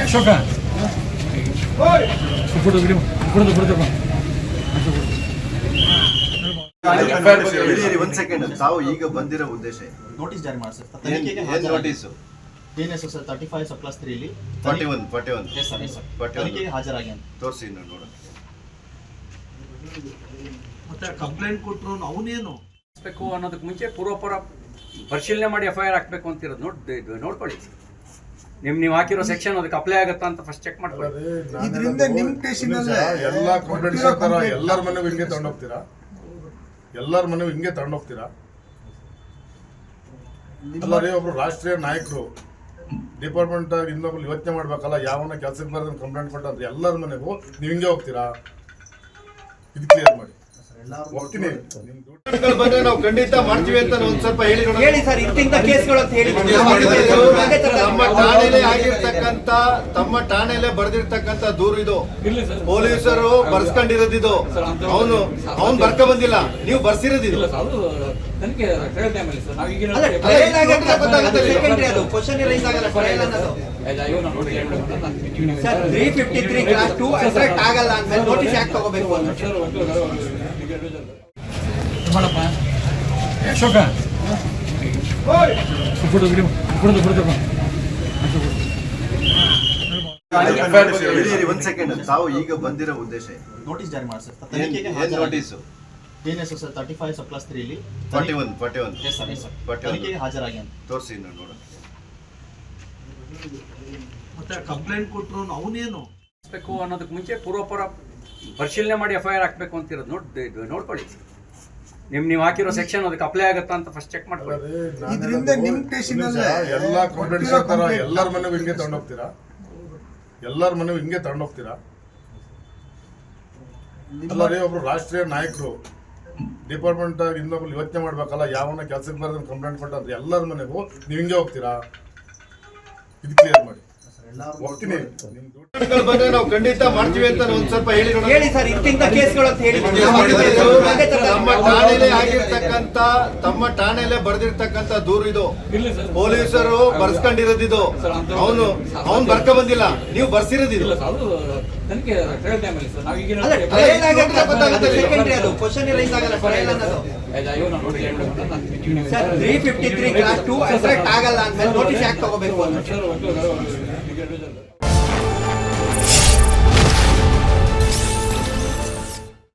ಅಶೋಕ ಒಂದು ಸೆಕೆಂಡ್, ತಾವು ಈಗ ಬಂದಿರೋ ಉದ್ದೇಶ ನೋಟಿಸ್ ಜಾರಿ ಮಾಡಿ sir. Notice TNSS 35/3 41 yes sir ತನಿಖೆಗೆ ಹಾಜರಾಗಿ ಅಂತ ತೋರಿಸಿ ನೋಡೋಣ. ಮತ್ತೆ ಕಂಪ್ಲೇಂಟ್ ಕೊಟ್ಟರು ಅವನೇನು ಅನ್ನೋದಕ್ಕೆ ಮುಂಚೆ ಪೂರ್ವಪರ ಪರಿಶೀಲನೆ ಮಾಡಿ FIR ಹಾಕಬೇಕು ಅಂತಿರೋದು ನೋಡ್ಕೊಳ್ಳಿ. ನೀವು ಹಾಕಿರೋ ಸೆಕ್ಷನ್ ಅದಕ್ಕೆ ಅಪ್ಲೈ ಆಗುತ್ತಾ ಅಂತ ಫಸ್ಟ್ ಚೆಕ್ ಮಾಡ್ಕೊಳ್ಳಿ. ಇದರಿಂದ ನಿಮ್ಮ ಸ್ಟೇಷನ್ ಎಲ್ಲ ಕಂಪ್ಲೇಂಟ್ಸ್ ತರ ಎಲ್ಲರ ಮನೆಗೂ ಹಿಂಗೆ ತಗೊಂಡೋಗ್ತೀರಾ? ಎಲ್ಲರ ಮನೆಗೂ ಹಿಂಗೆ ತಗೊಂಡೋಗ್ತೀರಾ? ಎಲ್ಲರೇ ಒಬ್ರು ರಾಷ್ಟ್ರೀಯ ನಾಯಕರು ಡಿಪಾರ್ಟ್ಮೆಂಟ್ ಇನ್ನೊಬ್ರು ಯೋಚನೆ ಮಾಡ್ಬೇಕಲ್ಲ, ಯಾವನ್ನ ಕೆಲಸಕ್ಕೆ ಬರೋದನ್ನ ಕಂಪ್ಲೇಂಟ್ ಕೊಟ್ಟಂದ್ರೆ ಎಲ್ಲರ ಮನೆಗೂ ನೀವು ಹಿಂಗೆ ಹೋಗ್ತೀರಾ? ಇದು ಕ್ಲಿಯರ್ ಮಾಡಿ. ಹೋಗ್ತೀನಿ ಬಂದ್ರೆ ನಾವು ಖಂಡಿತ ಮಾಡ್ತೀವಿ ಅಂತ ಒಂದ್ ಸ್ವಲ್ಪ ಹೇಳಿ ಸರ್. ಇಂತಿಂತ ಕೇಸ್ಗಳು ಅಂತ ಹೇಳಿ ತಮ್ಮ ಠಾಣೆಯಲ್ಲೇ ಬರೆದಿರ್ತಕ್ಕಂತ ದೂರು ಇದು. ಪೊಲೀಸರು ಬರ್ಸ್ಕೊಂಡಿರೋದಿದು. ಅವನು ಬರ್ಕ ಬಂದಿಲ್ಲ, ನೀವು ಬರ್ಸಿರೋದಿದು. ಆಗಲ್ಲ ಅಂದ್ಮೇಲೆ ನೋಟಿಸ್ ಯಾಕೆ ತಗೋಬೇಕು ಅಂತ ಅಶೋಕ ಒಂದ್ ಸೆಕೆಂಡ್, ತಾವು ಈಗ ಬಂದಿರೋ ಉದ್ದೇಶ ನೋಟಿಸ್ ಜಾರಿ ಮಾಡಿ ಸರ್. ತನಿಖೆಗೆ ನೋಟಿಸು TNSS 35/3 41 ಎಸ್ ಸರ್ ತನಿಖೆಗೆ ಹಾಜರಾಗಿ ಅಂತ ತೋರಿಸಿ ನೋಡೋಣ. ಮತ್ತೆ ಕಂಪ್ಲೇಂಟ್ ಕೊಟ್ಟರು ಅವನೇನು ಅನ್ನೋದಕ್ಕೆ ಮುಂಚೆ ಪೂರ್ವಪರ ಪರಿಶೀಲನೆ ಮಾಡಿ FIR ಹಾಕಬೇಕು ಅಂತಿರೋದು ನೋಡ್ಕೊಳ್ಳಿ. ನೀವು ಹಾಕಿರೋ ಸೆಕ್ಷನ್ ಅದಕ್ಕೆ ಅಪ್ಲೈ ಆಗುತ್ತಾ ಅಂತ ಫಸ್ಟ್ ಚೆಕ್ ಮಾಡ್ಕೊಳ್ಳಿ. ಇದರಿಂದ ನಿಮ್ಮ ಸ್ಟೇಷನ್ ಎಲ್ಲ ಕಂಪ್ಲೇಂಟ್ಸ್ ತರ ಎಲ್ಲರ ಮನೆಗೂ ಹಿಂಗೆ ತಗೊಂಡೋಗ್ತೀರಾ? ಎಲ್ಲರ ಮನೆಗೂ ಹಿಂಗೆ ತಗೊಂಡೋಗ್ತೀರಾ? ಎಲ್ಲರೇ ಒಬ್ರು ರಾಷ್ಟ್ರೀಯ ನಾಯಕರು ಡಿಪಾರ್ಟ್ಮೆಂಟ್ ಇನ್ನೊಬ್ರು ಯೋಚನೆ ಮಾಡ್ಬೇಕಲ್ಲ, ಯಾವನ್ನ ಕೆಲಸಕ್ಕೆ ಬರೋದನ್ನ ಕಂಪ್ಲೇಂಟ್ ಕೊಟ್ಟಂದ್ರೆ ಎಲ್ಲರ ಮನೆಗೂ ನೀವು ಹಿಂಗೆ ಹೋಗ್ತೀರಾ? ಇದು ಕ್ಲಿಯರ್ ಮಾಡಿ. ಹೋಗ್ತೀನಿ ಬಂದ್ರೆ ನಾವು ಖಂಡಿತ ಮಾಡ್ತೀವಿ ಅಂತ ಒಂದ್ ಸ್ವಲ್ಪ ಹೇಳಿ ಸರ್. ಇಂತಿಂತ ಕೇಸ್ಗಳು ಅಂತ ಹೇಳಿ ತಮ್ಮ ಠಾಣೆಯಲ್ಲೇ ಬರೆದಿರ್ತಕ್ಕಂತ ದೂರು ಇದು. ಪೊಲೀಸರು ಬರ್ಸ್ಕೊಂಡಿರೋದಿದು. ಅವನು ಬರ್ಕ ಬಂದಿಲ್ಲ, ನೀವು ಬರ್ಸಿರೋದಿದು. ಆಗಲ್ಲ ಅಂದ್ಮೇಲೆ ನೋಟಿಸ್ ಯಾಕೆ ತಗೋಬೇಕು ಅಂತ